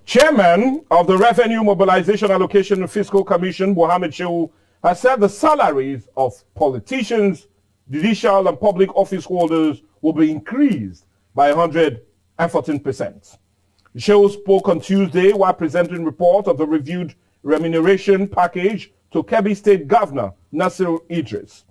Chairman of the Revenue Mobilization Allocation and Fiscal Commission, Mohammed Shehu, has said the salaries of politicians, judicial and public office holders will be increased by 114%. Shehu spoke on Tuesday while presenting report of the reviewed remuneration package to Kebbi State Governor Nasir Idris.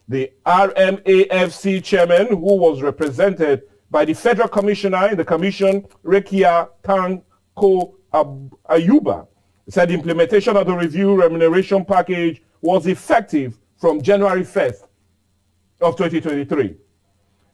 The RMAFC chairman, who was represented by the Federal Commissioner in the Commission, Rekia Tanko Ayuba, said the implementation of the review remuneration package was effective from January 1st of 2023,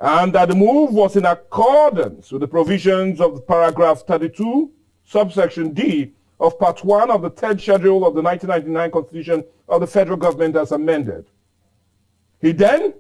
and that the move was in accordance with the provisions of paragraph 32, subsection D of Part 1 of the 3rd Schedule of the 1999 Constitution of the Federal Government as amended. He then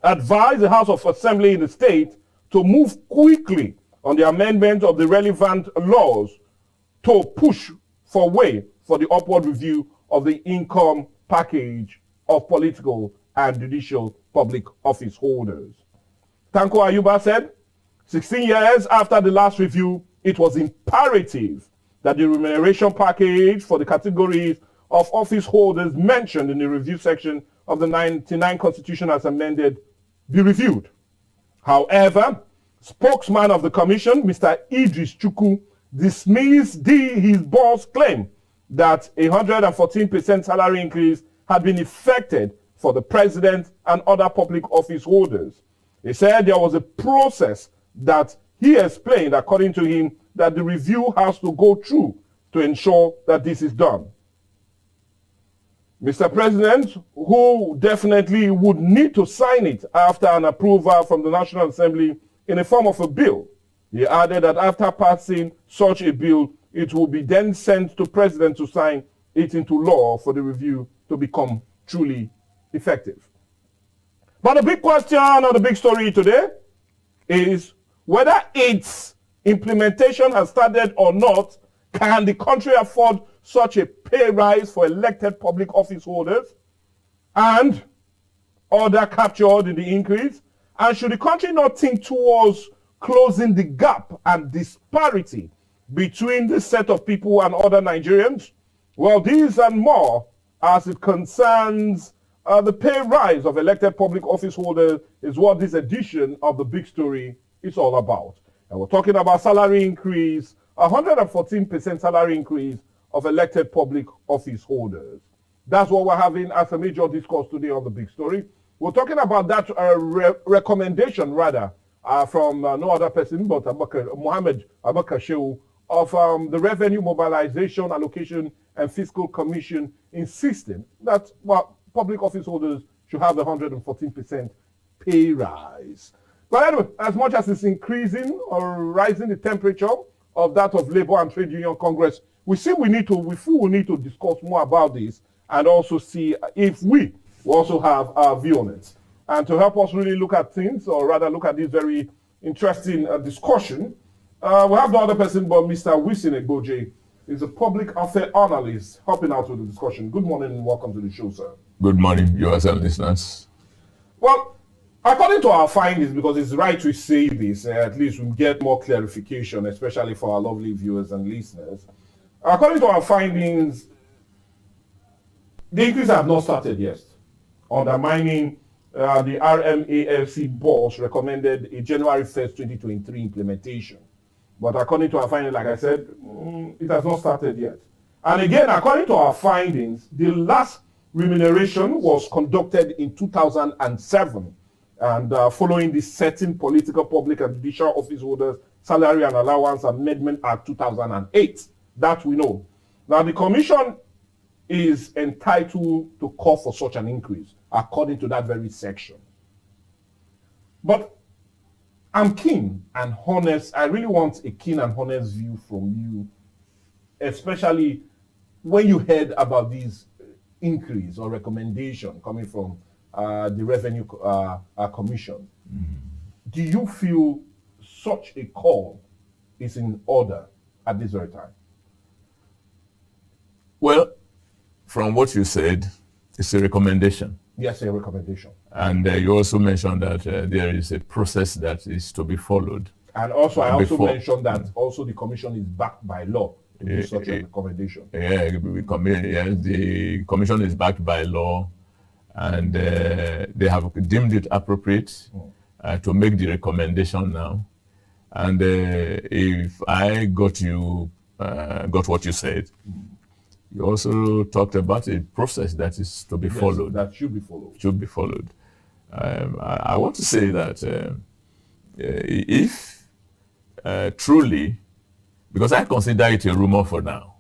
advised the House of Assembly in the state to move quickly on the amendment of the relevant laws to push for way for the upward review of the income package of political and judicial public office holders. Tanko Ayuba said, 16 years after the last review, it was imperative that the remuneration package for the categories of office holders mentioned in the review section of the 99 Constitution as amended be reviewed. However, spokesman of the Commission, Mr. Idris Chukwu, dismissed his boss' claim that a 114% salary increase had been effected for the president and other public office holders. He said there was a process that he explained, according to him, that the review has to go through to ensure that this is done. Mr. President, who definitely would need to sign it after an approval from the National Assembly in the form of a bill, he added that after passing such a bill, it will be then sent to President to sign it into law for the review to become truly effective. But the big question or the big story today is whether its implementation has started or not. Can the country afford such a pay rise for elected public office holders and order captured in the increase? And should the country not think towards closing the gap and disparity between this set of people and other Nigerians? Well, these and more as it concerns the pay rise of elected public office holders is what this edition of The Big Story is all about. And we're talking about salary increase, 114% salary increase of elected public office holders. That's what we're having as a major discourse today on The Big Story. We're talking about that recommendation, rather, from no other person but Mohammed Shehu of the Revenue Mobilization Allocation and Fiscal Commission, insisting that public office holders should have the 114% pay rise. But anyway, as much as it's increasing or rising the temperature of that of Labour and Trade Union Congress, we feel we need to discuss more about this and also see if we also have our view on it. And to help us really look at things, or rather look at this very interesting discussion, we have no other person but Mr. Wisin Egboje. He's a public affairs analyst helping out with the discussion. Good morning and welcome to the show, sir. Good morning, viewers and listeners. Well, according to our findings, because it's right to say this, at least we get more clarification, especially for our lovely viewers and listeners. According to our findings, the increase have not started yet, undermining the RMAFC boss recommended a January 1st, 2023 implementation. But according to our findings, like I said, it has not started yet. And again, according to our findings, the last remuneration was conducted in 2007. And following the Certain Political, Public and Judicial Office Holders Salary and Allowance Amendment Act 2008. That we know. Now, the Commission is entitled to call for such an increase, according to that very section. But I'm keen and honest. I really want a keen and honest view from you, especially when you heard about this increase or recommendation coming from the Revenue Commission. Mm-hmm. Do you feel such a call is in order at this very time? Well, from what you said, it's a recommendation. Yes, a recommendation. And you also mentioned that there is a process that is to be followed. And also, I also before. mentioned that also the commission is backed by law to do such a recommendation. Yeah, the commission is backed by law, and they have deemed it appropriate to make the recommendation now. And if I got what you said, you also talked about a process that is to be followed. That should be followed. Should be followed. I want to say that if truly, because I consider it a rumor for now.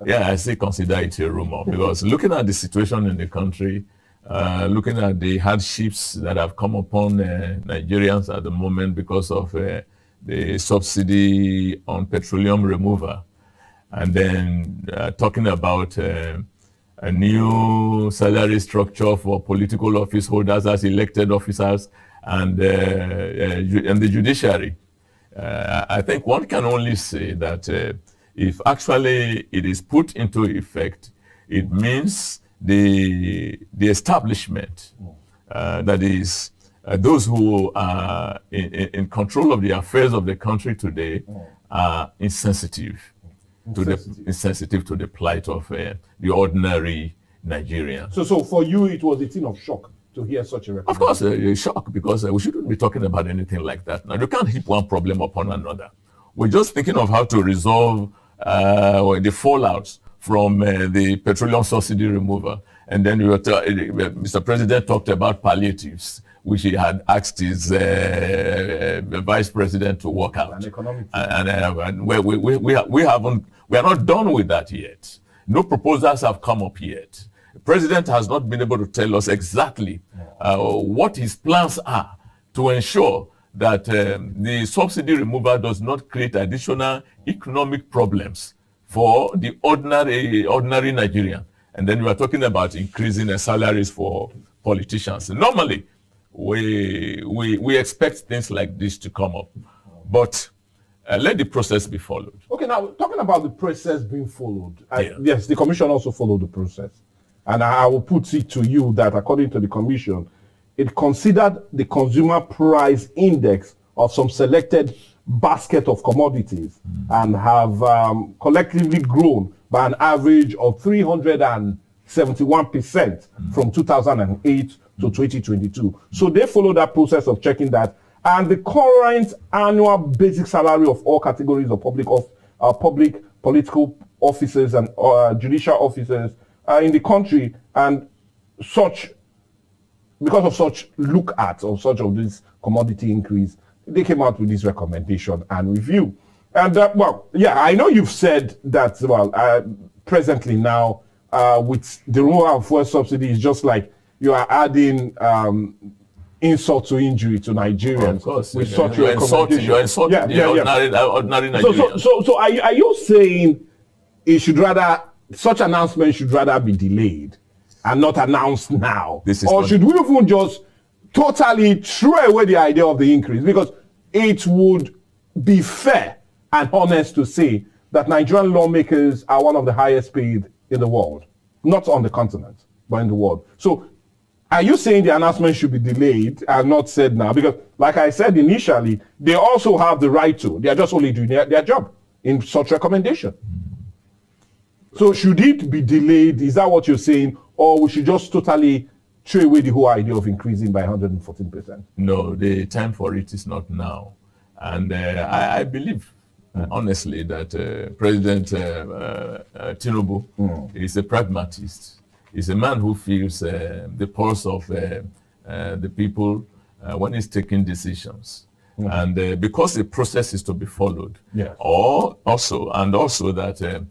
Yeah, I still consider it a rumor because looking at the situation in the country, looking at the hardships that have come upon Nigerians at the moment because of the subsidy on petroleum removal, and then talking about a new salary structure for political office holders as elected officers and the judiciary. I think one can only say that if actually it is put into effect, it means the establishment, that is, those who are in control of the affairs of the country today are insensitive to the plight of the ordinary Nigerian. So for you, it was a thing of shock to hear such a recommendation. Of course, a shock, because we shouldn't be talking about anything like that. Now, you can't heap one problem upon another. We're just thinking of how to resolve the fallouts from the petroleum subsidy removal. And then Mr. President talked about palliatives, which he had asked his vice president to work out. And we are not done with that yet. No proposals have come up yet. The president has not been able to tell us exactly what his plans are to ensure that the subsidy removal does not create additional economic problems for the ordinary Nigerian. And then we are talking about increasing the salaries for politicians. Normally, we expect things like this to come up, but let the process be followed. Okay, now talking about the process being followed, yes, the commission also followed the process. And I will put it to you that according to the commission, it considered the consumer price index of some selected basket of commodities and have collectively grown by an average of 371% from 2008 to 2022. So they follow that process of checking that. And the current annual basic salary of all categories of public political officers and judicial officers in the country, and such, because of such look at or such of this commodity increase, they came out with this recommendation and review. And I know you've said that, presently now, with the removal of fuel subsidy, is just like you are adding insult to injury to Nigerians. Of course, with such recommendation. You're insulting the ordinary Nigerian. So are you saying it should rather, such announcement should rather be delayed and not announced now? Or should we even just totally throw away the idea of the increase? Because it would be fair and honest to say that Nigerian lawmakers are one of the highest paid in the world. Not on the continent, but in the world. So are you saying the announcement should be delayed and not said now? Because like I said initially, they also have the right to. They are just only doing their job in such recommendation. So should it be delayed? Is that what you're saying? Or we should just totally throw away the whole idea of increasing by 114%? No, the time for it is not now. And I believe, honestly, that President Tinubu is a pragmatist. He's a man who feels the pulse of the people when he's taking decisions. And because the process is to be followed, also that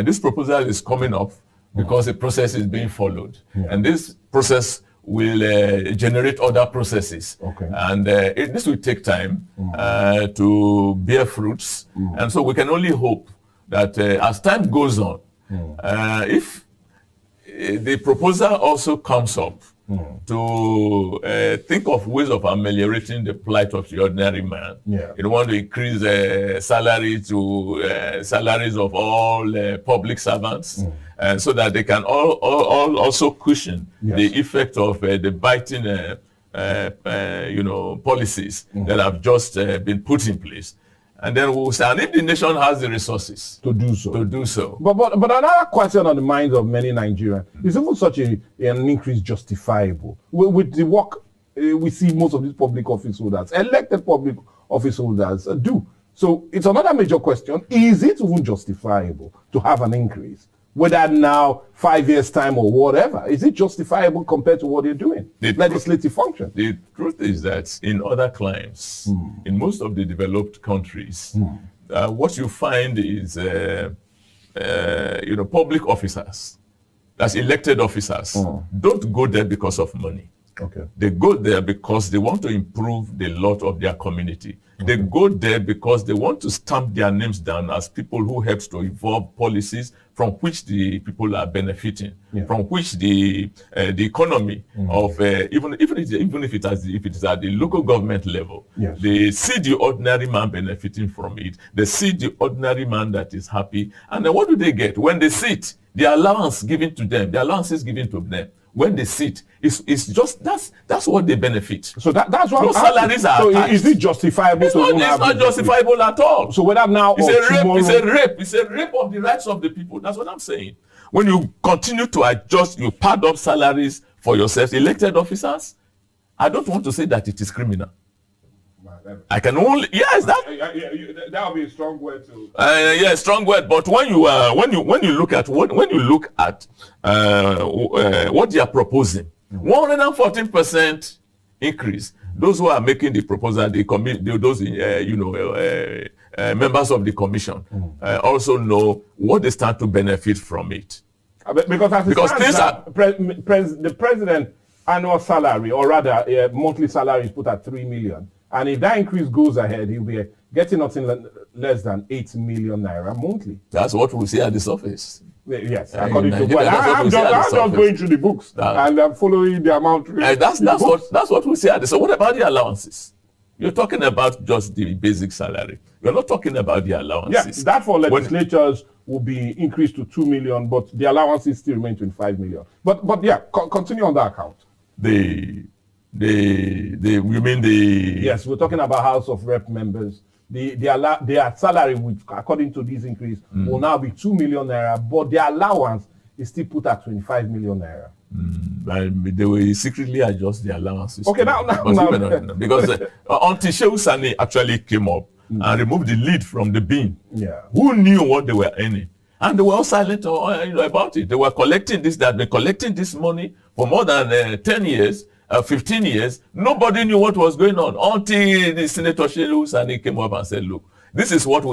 this proposal is coming up because the process is being followed. And this process will generate other processes. And this will take time to bear fruits. And so we can only hope that as time goes on, if the proposal also comes up to think of ways of ameliorating the plight of the ordinary man. You don't want to increase salary to salaries of all public servants, so that they can all also cushion the effect of the biting policies that have just been put in place. And then we'll say, and if the nation has the resources to do so. But another question on the minds of many Nigerians is even such an increase justifiable? With the work we see most of these public office holders, elected public office holders do. So it's another major question. Is it even justifiable to have an increase? Whether now 5 years time or whatever, is it justifiable compared to what you're doing? Legislative function. The truth is that in other climes, in most of the developed countries, what you find is, public officers, that's elected officers, don't go there because of money. Okay. They go there because they want to improve the lot of their community. They go there because they want to stamp their names down as people who help to evolve policies from which the people are benefiting, from which the economy of even if it is at the local government level, they see the ordinary man benefiting from it. They see the ordinary man that is happy, and then what do they get when they sit? The allowance given to them, the allowances given to them. When they sit, it's just that's what they benefit. So that's what salaries are. So attached. Is it justifiable? It's not justifiable at all. So whether now it's or a rape, tomorrow, it's a rape of the rights of the people. That's what I'm saying. When you continue to adjust, you pad up salaries for yourself, elected officers. I don't want to say that it is criminal. I can only that would be a strong word too. Strong word. But when you look at what they are proposing, 114% increase. Those who are making the proposal, members of the commission also know what they stand to benefit from it. Because the president annual salary, or rather monthly salary, is put at 3 million. And if that increase goes ahead, he'll be getting nothing less than 8 million naira monthly. That's what we see at the surface. Yes, according to what I'm just going through the books and I'm following the amount. That's what we see at the surface. So what about the allowances? You're talking about just the basic salary. You're not talking about the allowances. Yes, that for legislatures will be increased to 2 million, but the allowances still remain 25 million. But continue on that account. Yes, we're talking about House of Rep members. Their salary, which according to this increase, will now be 2 million naira, but their allowance is still put at 25 million naira. They will secretly adjust the allowances. Okay, now. Because until Shehu Sani actually came up and removed the lead from the bin, who knew what they were earning? And they were all silent about it. They were collecting this, that, been collecting this money for more than 10 years. 15 years, nobody knew what was going on until the Senator Shehu Sani came up and said, "Look, this is what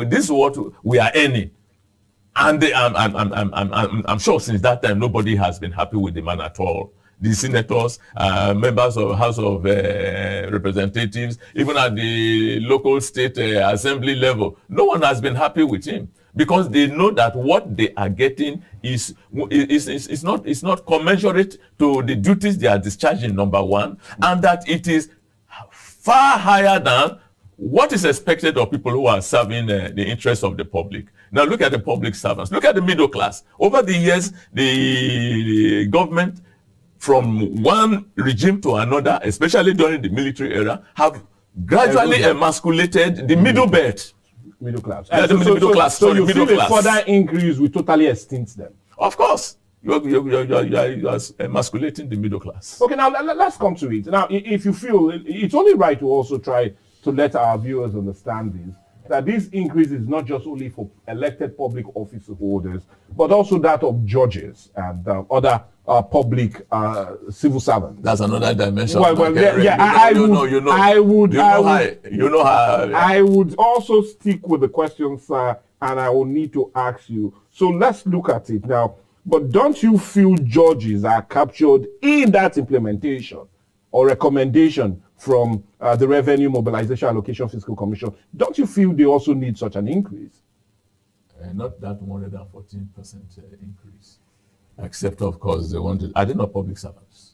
we are earning." And I'm sure since that time nobody has been happy with the man at all. The senators, members of House of Representatives, even at the local state assembly level, no one has been happy with him. Because they know that what they are getting is not commensurate to the duties they are discharging, number one, and that it is far higher than what is expected of people who are serving the interests of the public. Now look at the public servants. Look at the middle class. Over the years, the government, from one regime to another, especially during the military era, have gradually emasculated the middle belt. Middle class. So you feel a further increase will totally extinct them? Of course. You are emasculating the middle class. Okay, now let's come to it. Now, if you feel it's only right to also try to let our viewers understand this, that this increase is not just only for elected public office holders, but also that of judges and other public civil servants. That's another dimension. I would also stick with the question, sir, and I will need to ask you. So let's look at it now. But don't you feel judges are captured in that implementation or recommendation from the Revenue Mobilization Allocation Fiscal Commission? Don't you feel they also need such an increase? Not that 114% increase. Except, of course, they wanted. Are they not public servants?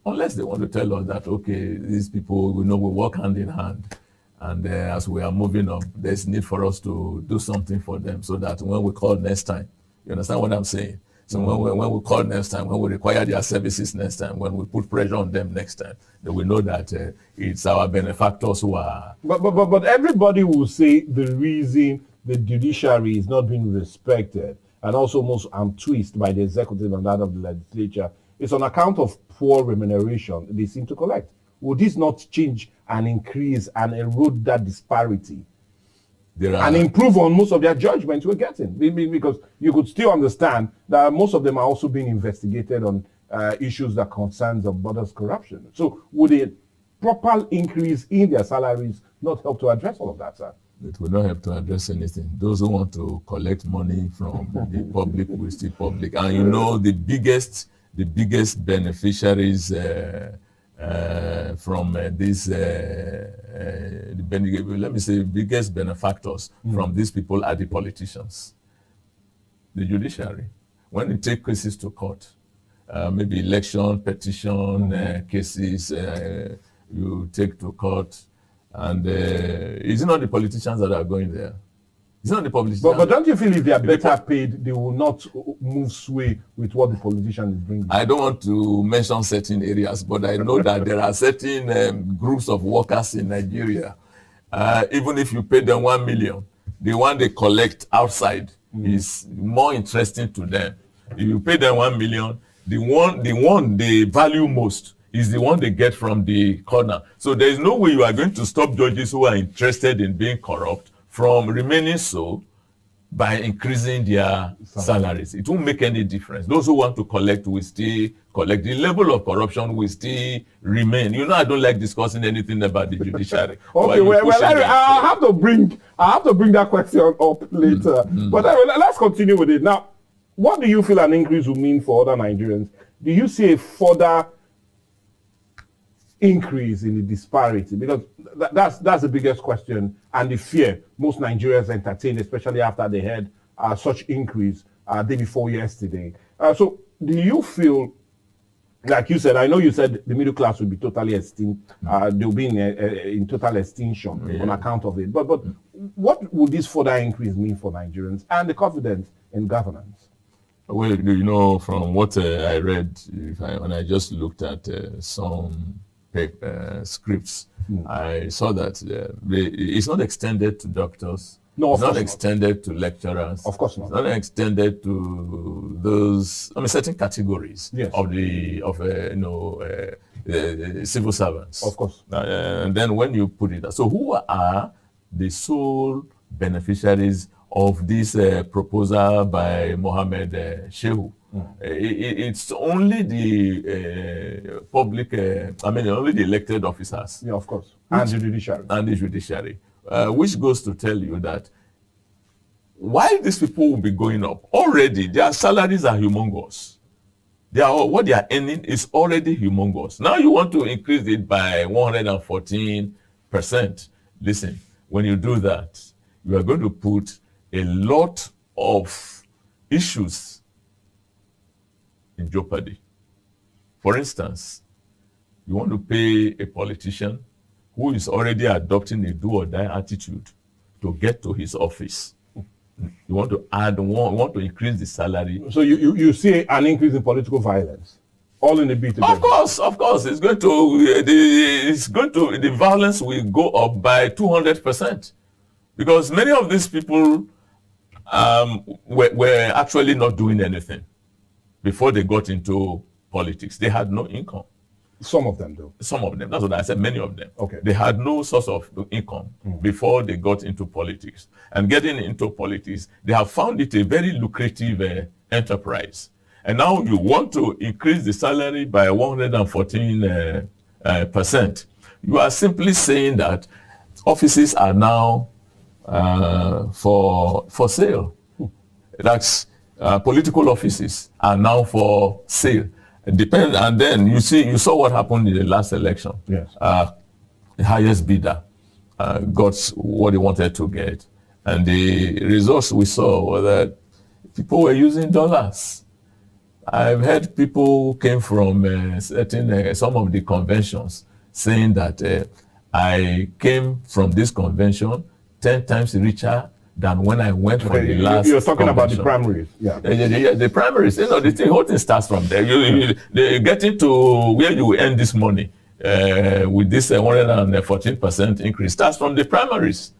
Unless they want to tell us that, okay, these people, we work hand in hand. And as we are moving up, there's need for us to do something for them so that when we call next time, you understand what I'm saying? So when we call next time, when we require their services next time, when we put pressure on them next time, then we know that it's our benefactors who are. But everybody will say the reason the judiciary is not being respected and also most twisted by the executive and that of the legislature is on account of poor remuneration they seem to collect. Would this not change and increase and erode that disparity and improve on most of their judgments we're getting? Because you could still understand that most of them are also being investigated on issues that concerns of borders corruption. So would a proper increase in their salaries not help to address all of that, sir? It will not help to address anything. Those who want to collect money from the public will still public. And you know the biggest beneficiaries from this, let me say, biggest benefactors from these people are the politicians, the judiciary. When you take cases to court, maybe election, petition cases, you take to court, and it's not the politicians that are going there. It's not the politicians. But don't you feel if they are better paid, they will not move sway with what the politician is bringing? I don't want to mention certain areas, but I know that there are certain groups of workers in Nigeria. Even if you pay them 1 million, the one they collect outside is more interesting to them. If you pay them 1 million, the one they value most is the one they get from the corner. So there is no way you are going to stop judges who are interested in being corrupt from remaining so by increasing their salaries. It won't make any difference. Those who want to collect will still collect. The level of corruption will still remain. You know, I don't like discussing anything about the judiciary. Okay, I'll have to bring that question up later. But let's continue with it. Now, what do you feel an increase will mean for other Nigerians? Do you see a further increase in the disparity? Because that's the biggest question and the fear most Nigerians entertain, especially after they had such increase day before yesterday. So do you feel, like you said, I know you said the middle class will be totally extinct, they'll be in total extinction on account of it. But what would this further increase mean for Nigerians and the confidence in governance? Well, you know, from what I read, when I just looked at some scripts, I saw that it's not extended to doctors. No, it's not extended to lecturers. Of course not. It's not extended to those, certain categories of the civil servants. Of course. And then when you put it, so who are the sole beneficiaries of this proposal by Mohammed Shehu? It's only the public, only the elected officers. Yeah, of course. And the judiciary. And the judiciary. Which goes to tell you that while these people will be going up, already their salaries are humongous. What they are earning is already humongous. Now you want to increase it by 114%. Listen, when you do that, you are going to put a lot of issues in jeopardy. For instance, you want to pay a politician who is already adopting a do-or-die attitude to get to his office. You want to increase the salary. So you see an increase in political violence, all in the beat. Of course, it's going to the violence will go up by 200%, because many of these people were actually not doing anything before they got into politics. They had no income. Some of them, though. Some of them. That's what I said. Many of them. Okay. They had no source of income before they got into politics. And getting into politics, they have found it a very lucrative enterprise. And now you want to increase the salary by 114%. You are simply saying that offices are now for sale. That's political offices are now for sale. And then you saw what happened in the last election. Yes. The highest bidder got what he wanted to get, and the results we saw were that people were using dollars. I've heard people who came from some of the conventions saying that I came from this convention 10 times richer than when I went for the last. You're talking about the convention. primaries, yeah. The primaries, the whole thing starts from there. They get into where you will earn this money with this 114% increase starts from the primaries.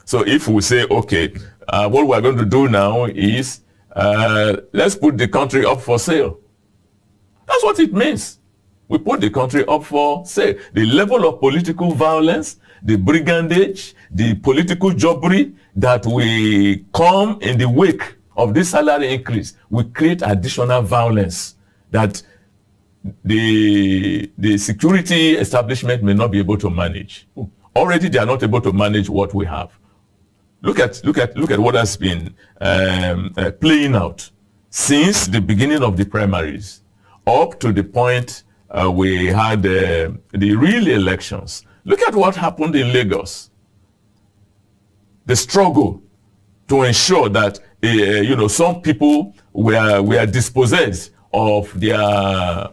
So if we say, okay, what we're going to do now is let's put the country up for sale. That's what it means. We put the country up for sale. The level of political violence, the brigandage, the political jobbery that will come in the wake of this salary increase will create additional violence that the security establishment may not be able to manage. Already they are not able to manage what we have. Look at what has been playing out since the beginning of the primaries up to the point we had the real elections. Look at what happened in Lagos. The struggle to ensure that some people were dispossessed of their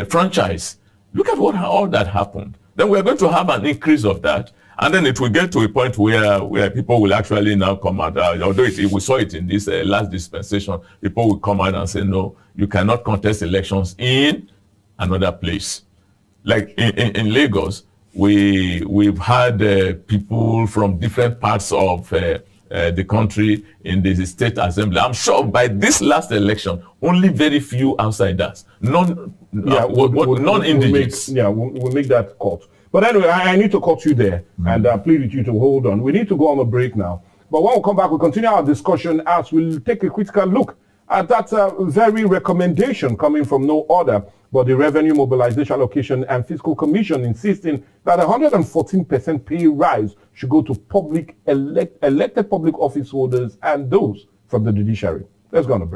franchise. Look at all that happened. Then we are going to have an increase of that, and then it will get to a point where people will actually now come out. Although we saw it in this last dispensation, people will come out and say, no, you cannot contest elections in another place. Like in Lagos, we've had people from different parts of the country in the state assembly. I'm sure by this last election, only very few outsiders, non-indigenous. We'll make that cut. But anyway, I need to cut you there and plead with you to hold on. We need to go on a break now. But when we come back, we'll continue our discussion as we'll take a critical look at that very recommendation coming from no other but the Revenue Mobilization Allocation and Fiscal Commission insisting that 114% pay rise should go to elected public office holders and those from the judiciary. Let's go on a break.